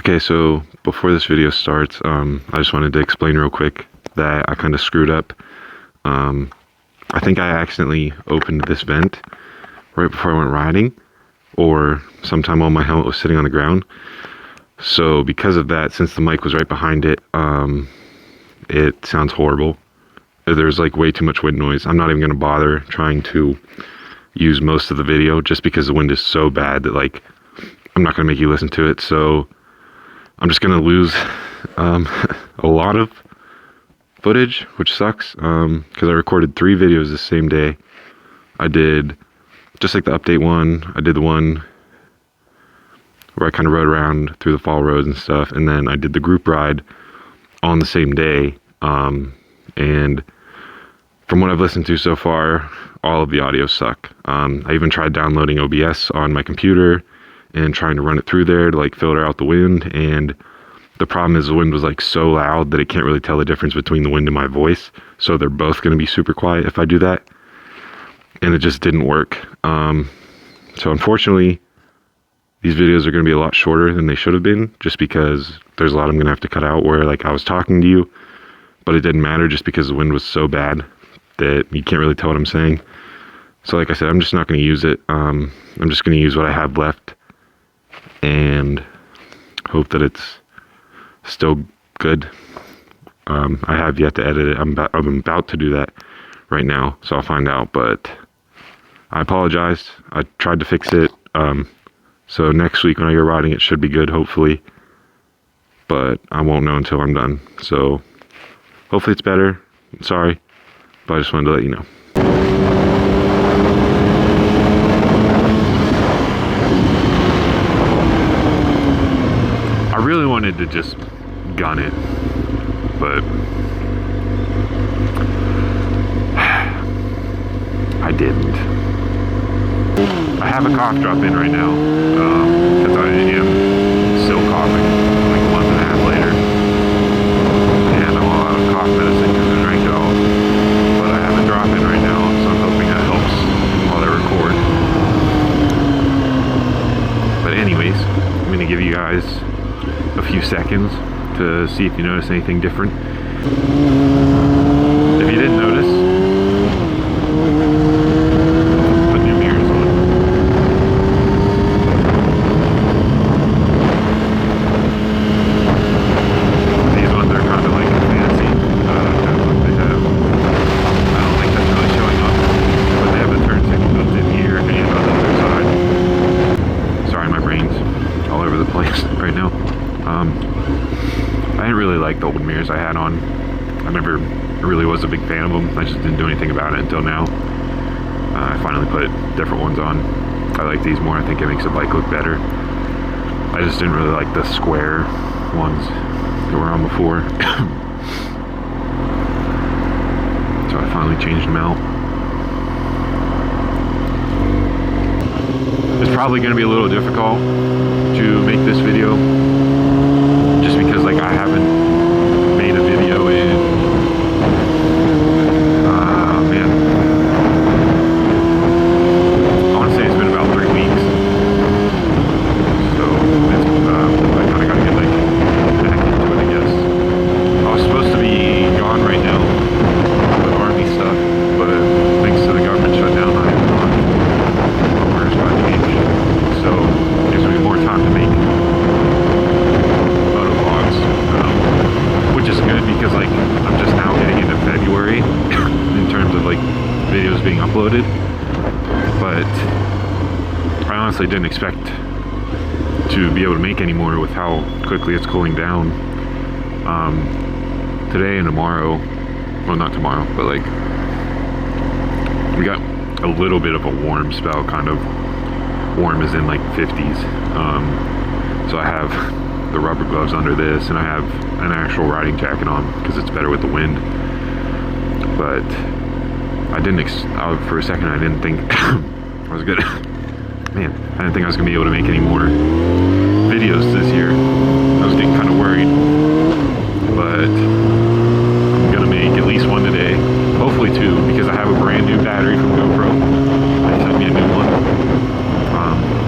Okay, so before this video starts, I just wanted to explain real quick that I kind of screwed up. I think I accidentally opened this vent right before I went riding, or sometime while my helmet was sitting on the ground. So because of that, since the mic was right behind it, it sounds horrible. There's like way too much wind noise. I'm not even going to bother trying to use most of the video just because the wind is so bad that like I'm not going to make you listen to it. So I'm just going to lose a lot of footage, which sucks, because I recorded 3 videos the same day. I did just like the update one. I did the one where I kind of rode around through the fall roads and stuff, and then I did the group ride on the same day. And from what I've listened to so far, all of the audio suck. I even tried downloading OBS on my computer and trying to run it through there to like filter out the wind, and the problem is the wind was like so loud that it can't really tell the difference between the wind and my voice, so they're both going to be super quiet if I do that, and it just didn't work. So unfortunately these videos are going to be a lot shorter than they should have been, just because there's a lot I'm going to have to cut out where like I was talking to you, but it didn't matter just because the wind was so bad that you can't really tell what I'm saying. So like I said, I'm just not going to use it. I'm just going to use what I have left and hope that it's still good. I have yet to edit it. I'm about to do that right now, so I'll find out, but I apologize. I tried to fix it. So next week when I go riding, it should be good, hopefully, but I won't know until I'm done. So hopefully it's better. I'm sorry, but I just wanted to let you know. I really wanted to just gun it, but I didn't. I have a cough drop in right now, because I am still coughing like a month and a half later, and I'm all out of cough medicine because I drank it all, but I have a drop in right now, so I'm hoping that helps while I record. But anyways, I'm going to give you guys a few seconds to see if you notice anything different. If you didn't notice, put new mirrors on. These ones are kind of like fancy. Kind of what they have. I don't think that's really showing up, but they have a turn signal in here and on the other side. Sorry, my brain's all over the place right now. I didn't really like the old mirrors I had on. I never really was a big fan of them. I just didn't do anything about it until now. I finally put different ones on. I like these more. I think it makes the bike look better. I just didn't really like the square ones that were on before. So I finally changed them out. It's probably going to be a little difficult to make this video, just because like I haven't made a video in man, I want to say it's been about 3 weeks, so it's, I kind of got to get like back into it, I guess. I was supposed to be gone right now with army stuff, but thanks to the government shutdown, I'm not. Orders got changed, so it gives me more time to make motovlogs, which is good because like I'm just now getting into February in terms of like videos being uploaded, but I honestly didn't expect to be able to make any more with how quickly it's cooling down. Today and tomorrow, well not tomorrow, but like we got a little bit of a warm spell, kind of warm as in like 50s. So I have the rubber gloves under this, and I have an actual riding jacket on because it's better with the wind. But I didn't for a second I didn't think I was gonna man, I didn't think I was gonna be able to make any more videos this year. I was getting kind of worried, but I'm gonna make at least one today, hopefully 2, because I have a brand new battery from GoPro. They sent me a new one,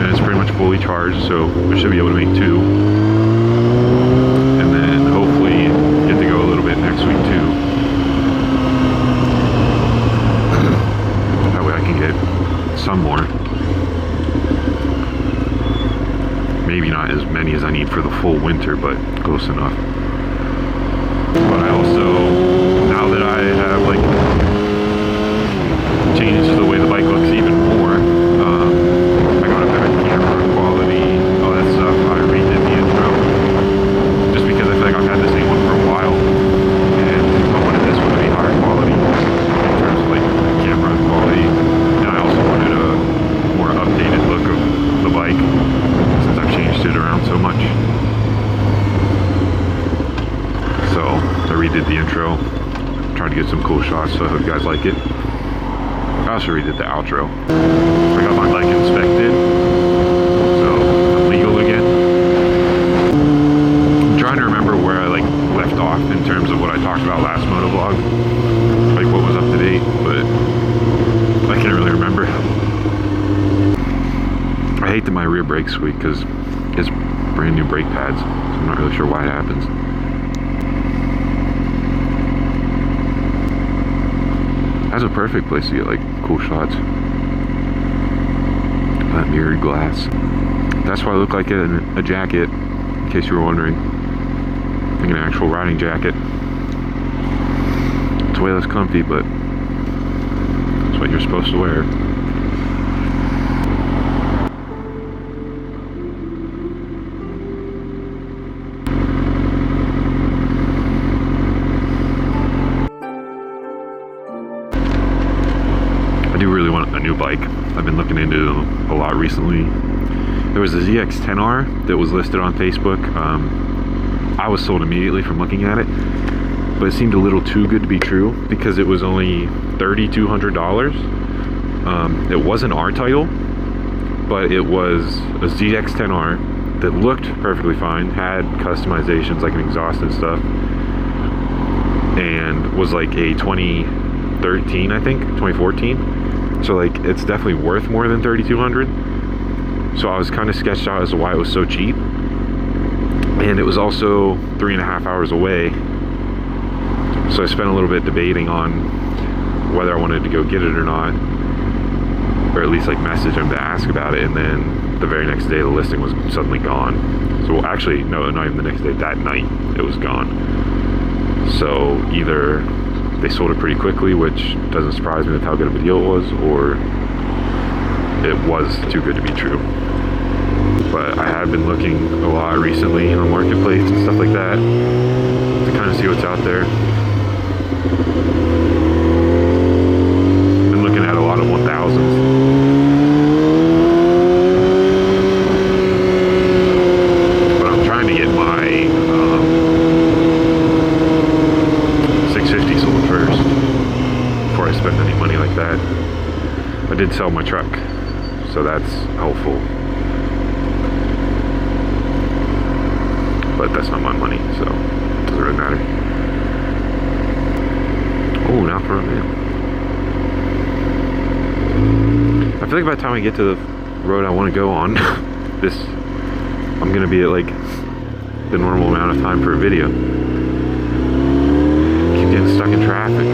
and it's pretty much fully charged, so I should be able to make 2. need for the full winter, but close enough. But I also, now that I have like changed the way the bike looks even more, I got a better camera quality, all that stuff. I redid the intro just because I feel like I've had the same one for a while, and I wanted this one to be higher quality in terms of like camera quality, and I also wanted a more updated look of the bike since I've changed it around so much. So I redid the intro, tried to get some cool shots, so I hope you guys like it. I also redid the outro. I got my bike inspected, so I'm legal again. I'm trying to remember where I like left off in terms of what I talked about last motovlog, like what was up to date, but I can't really remember. I hate that my rear brakes squeak because it's brand new brake pads, so I'm not really sure why it happens. That's a perfect place to get like cool shots. That mirrored glass. That's why I look like a jacket, in case you were wondering. Like an actual riding jacket. It's way less comfy, but it's what you're supposed to wear. I do really want a new bike. I've been looking into them a lot recently. There was a ZX-10R that was listed on Facebook. I was sold immediately from looking at it, but it seemed a little too good to be true because it was only $3,200. It wasn't our title, but it was a ZX-10R that looked perfectly fine, had customizations like an exhaust and stuff, and was like a 2013, I think, 2014. So like it's definitely worth more than $3,200. So I was kind of sketched out as to why it was so cheap, and it was also 3.5 hours away. So I spent a little bit debating on whether I wanted to go get it or not, or at least like message him to ask about it. And then the very next day the listing was suddenly gone. So actually no, not even the next day, that night it was gone. So either they sold it pretty quickly, which doesn't surprise me with how good of a deal it was, or it was too good to be true. But I have been looking a lot recently on Marketplace and stuff like that to kind of see what's out there. Been looking at a lot of 1000s. But I'm trying to get my 650 sold first before I spend any money like that. I did sell my truck, so that's helpful, but that's not my money, so it doesn't really matter. Oh, now front man. I feel like by the time I get to the road I want to go on, I'm gonna be at like the normal amount of time for a video. Getting stuck in traffic.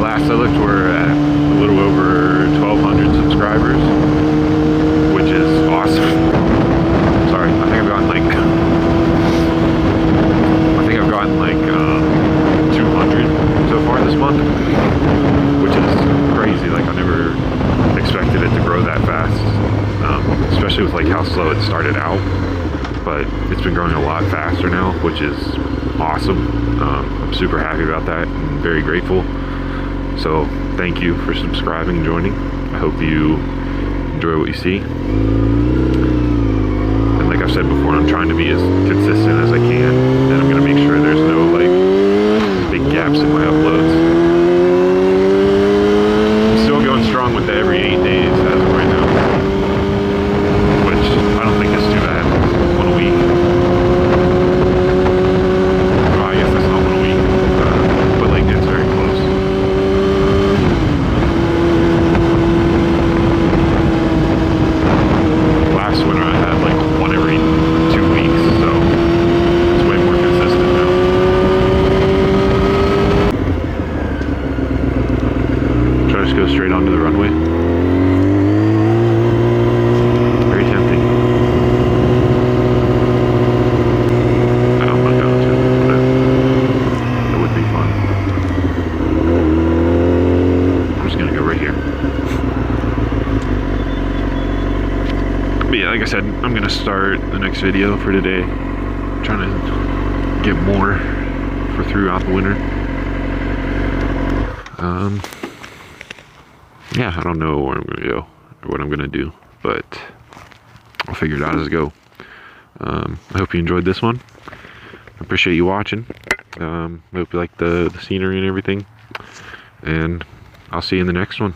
Last I looked, we're at a little over 1,200 subscribers, which is awesome. Sorry, I think I've gotten like 200 so far this month, which is crazy. Like I never expected it to grow that fast, especially with like how slow it started out. But it's been growing a lot faster now, which is awesome. I'm super happy about that and very grateful. So thank you for subscribing and joining. I hope you enjoy what you see. And like I've said before, I'm trying to be as consistent as I can, and I'm going to make sure there's no like big gaps in my uploads. I'm still going strong with the every 8 days as of right now, which I don't think is too bad. 1 a week. Well, I guess that's not 1 a week, but like it's very close. Last winter I had like 1 every 2 weeks, so it's way more consistent now. I'm gonna start the next video for today. I'm trying to get more for throughout the winter. Yeah, I don't know where I'm gonna go or what I'm gonna do, but I'll figure it out as I go. I hope you enjoyed this one. I appreciate you watching. I hope you like the scenery and everything, and I'll see you in the next one.